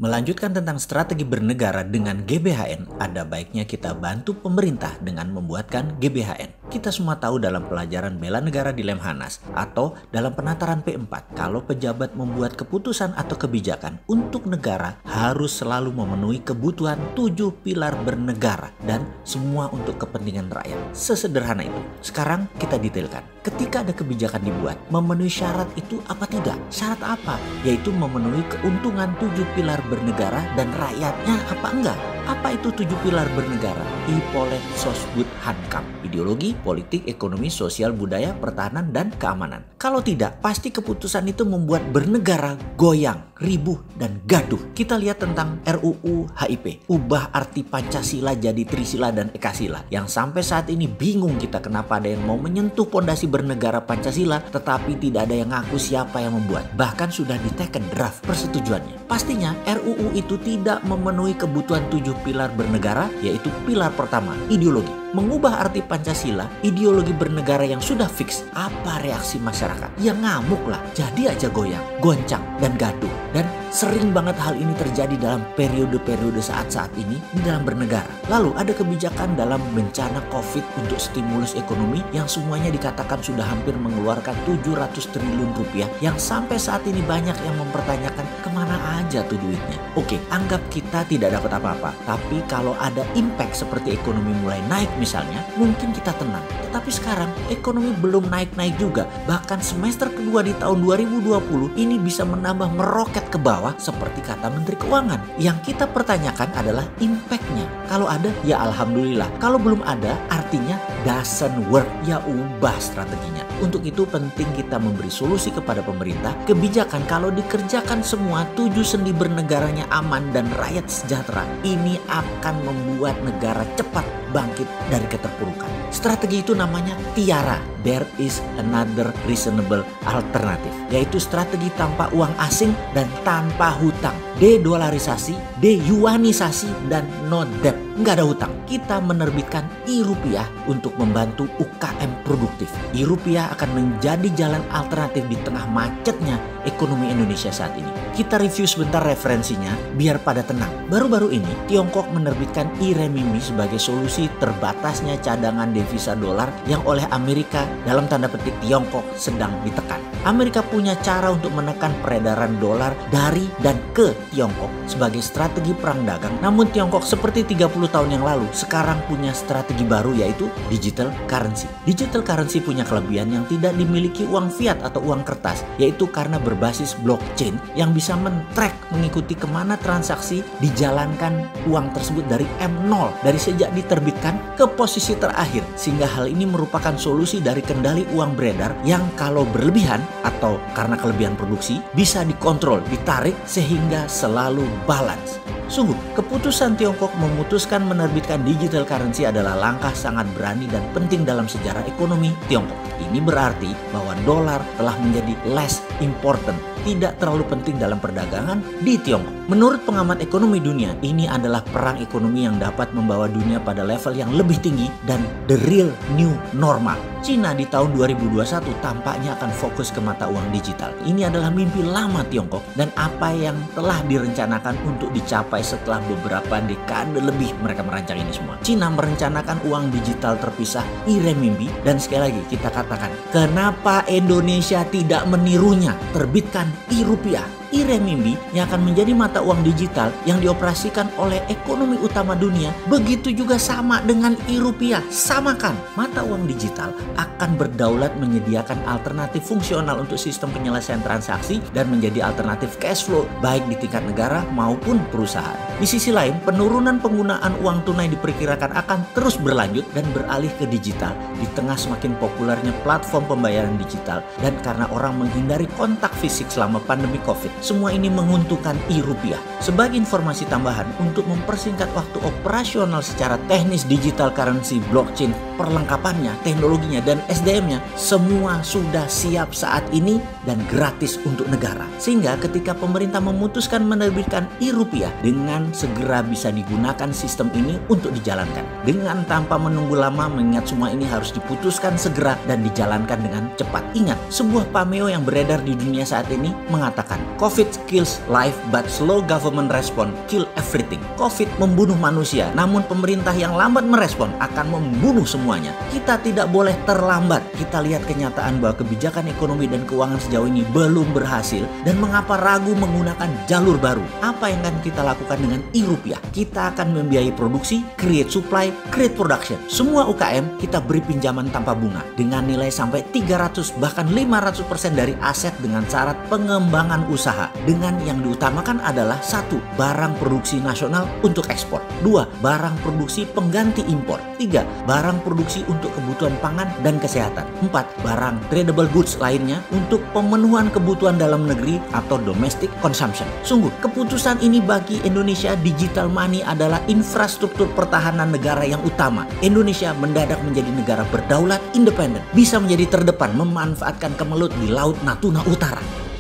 Melanjutkan tentang strategi bernegara dengan GBHN, ada baiknya kita bantu pemerintah dengan membuatkan GBHN. Kita semua tahu dalam pelajaran bela negara di Lemhanas atau dalam penataran P4, kalau pejabat membuat keputusan atau kebijakan untuk negara harus selalu memenuhi kebutuhan 7 pilar bernegara dan semua untuk kepentingan rakyat. Sesederhana itu. Sekarang kita detailkan. Ketika ada kebijakan dibuat, memenuhi syarat itu apa tidak? Syarat apa? Yaitu memenuhi keuntungan 7 pilar bernegara dan rakyatnya apa enggak? Apa itu 7 pilar bernegara? Ipolet Sosbud Hankam. Ideologi, politik, ekonomi, sosial, budaya, pertahanan, dan keamanan. Kalau tidak, pasti keputusan itu membuat bernegara goyang, ribuh, dan gaduh. Kita lihat tentang RUU HIP. Ubah arti Pancasila jadi Trisila dan Ekasila. Yang sampai saat ini bingung kita kenapa ada yang mau menyentuh pondasi bernegara Pancasila, tetapi tidak ada yang ngaku siapa yang membuat. Bahkan sudah diteken draft persetujuannya. Pastinya RUU itu tidak memenuhi kebutuhan 7 pilar bernegara, yaitu pilar pertama, ideologi. Mengubah arti Pancasila, ideologi bernegara yang sudah fix. Apa reaksi masyarakat? Ya ngamuk lah. Jadi aja goyang, goncang, dan gaduh. Dan sering banget hal ini terjadi dalam periode-periode saat-saat ini di dalam bernegara. Lalu ada kebijakan dalam bencana COVID untuk stimulus ekonomi yang semuanya dikatakan sudah hampir mengeluarkan 700 triliun rupiah yang sampai saat ini banyak yang mempertanyakan kemana aja tuh duitnya. Oke, anggap kita tidak dapat apa-apa. Tapi kalau ada impact seperti ekonomi mulai naik misalnya, mungkin kita tenang. Tetapi sekarang ekonomi belum naik-naik juga. Bahkan semester kedua di tahun 2020 ini bisa menambah meroket ke bawah seperti kata Menteri Keuangan. Yang kita pertanyakan adalah impact-nya. Kalau ada, ya alhamdulillah. Kalau belum ada, artinya doesn't work. Ya ubah strateginya. Untuk itu penting kita memberi solusi kepada pemerintah. Kebijakan kalau dikerjakan semua 7 sendi bernegaranya aman dan rakyat sejahtera, ini akan membuat negara cepat bangkit dari keterpurukan. Strategi itu namanya TIARA. There is another reasonable alternative. Yaitu strategi tanpa uang asing dan tanpa hutang. De-dolarisasi, de-yuanisasi, dan no debt. Nggak ada hutang. Kita menerbitkan e-rupiah untuk membantu UKM produktif. E-rupiah akan menjadi jalan alternatif di tengah macetnya ekonomi Indonesia saat ini. Kita review sebentar referensinya biar pada tenang. Baru-baru ini Tiongkok menerbitkan e-renminbi sebagai solusi terbatasnya cadangan devisa dolar yang oleh Amerika dalam tanda petik Tiongkok sedang ditekan. Amerika punya cara untuk menekan peredaran dolar dari dan ke Tiongkok sebagai strategi perang dagang. Namun Tiongkok seperti 30 tahun yang lalu sekarang punya strategi baru, yaitu digital currency. Digital currency punya kelebihan yang tidak dimiliki uang fiat atau uang kertas, yaitu karena berbasis blockchain yang bisa men-track mengikuti kemana transaksi dijalankan uang tersebut dari M0, dari sejak diterbitkan ke posisi terakhir. Sehingga hal ini merupakan solusi dari kendali uang beredar yang kalau berlebihan atau karena kelebihan produksi bisa dikontrol, ditarik sehingga selalu balance. Sungguh, keputusan Tiongkok memutuskan menerbitkan digital currency adalah langkah sangat berani dan penting dalam sejarah ekonomi Tiongkok. Ini berarti bahwa dolar telah menjadi less important, tidak terlalu penting dalam perdagangan di Tiongkok. Menurut pengamat ekonomi dunia, ini adalah perang ekonomi yang dapat membawa dunia pada level yang lebih tinggi dan the real new normal. Cina di tahun 2021 tampaknya akan fokus ke mata uang digital. Ini adalah mimpi lama Tiongkok dan apa yang telah direncanakan untuk dicapai setelah beberapa dekade lebih mereka merancang ini semua. Cina merencanakan uang digital terpisah e-renminbi dan sekali lagi kita katakan, kenapa Indonesia tidak menirunya? Terbitkan e-rupiah. E-renminbi yang akan menjadi mata uang digital yang dioperasikan oleh ekonomi utama dunia, begitu juga sama dengan e-rupiah. Samakan, mata uang digital akan berdaulat menyediakan alternatif fungsional untuk sistem penyelesaian transaksi dan menjadi alternatif cash flow baik di tingkat negara maupun perusahaan. Di sisi lain, penurunan penggunaan uang tunai diperkirakan akan terus berlanjut dan beralih ke digital di tengah semakin populernya platform pembayaran digital dan karena orang menghindari kontak fisik selama pandemi COVID. Semua ini menguntungkan e-rupiah. Sebagai informasi tambahan untuk mempersingkat waktu operasional secara teknis digital currency blockchain perlengkapannya, teknologinya, dan SDM-nya semua sudah siap saat ini dan gratis untuk negara. Sehingga ketika pemerintah memutuskan menerbitkan e-rupiah, dengan segera bisa digunakan sistem ini untuk dijalankan. Dengan tanpa menunggu lama, mengingat semua ini harus diputuskan segera dan dijalankan dengan cepat. Ingat, sebuah pameo yang beredar di dunia saat ini mengatakan, COVID kills life but slow government response kill everything. COVID membunuh manusia, namun pemerintah yang lambat merespon akan membunuh semuanya. Kita tidak boleh terlambat. Kita lihat kenyataan bahwa kebijakan ekonomi dan keuangan sejauh ini belum berhasil, dan mengapa ragu menggunakan jalur baru? Apa yang akan kita lakukan dengan e-rupiah? Kita akan membiayai produksi, create supply, create production. Semua UKM kita beri pinjaman tanpa bunga dengan nilai sampai 300 bahkan 500% dari aset dengan syarat pengembangan usaha. Dengan yang diutamakan adalah 1. Barang produksi nasional untuk ekspor. 2. Barang produksi pengganti impor. 3. Barang produksi untuk kebutuhan pangan dan kesehatan. 4. Barang tradable goods lainnya untuk pemenuhan kebutuhan dalam negeri atau domestic consumption. Sungguh, keputusan ini bagi Indonesia digital money adalah infrastruktur pertahanan negara yang utama. Indonesia mendadak menjadi negara berdaulat, independen, bisa menjadi terdepan memanfaatkan kemelut di Laut Natuna Utara.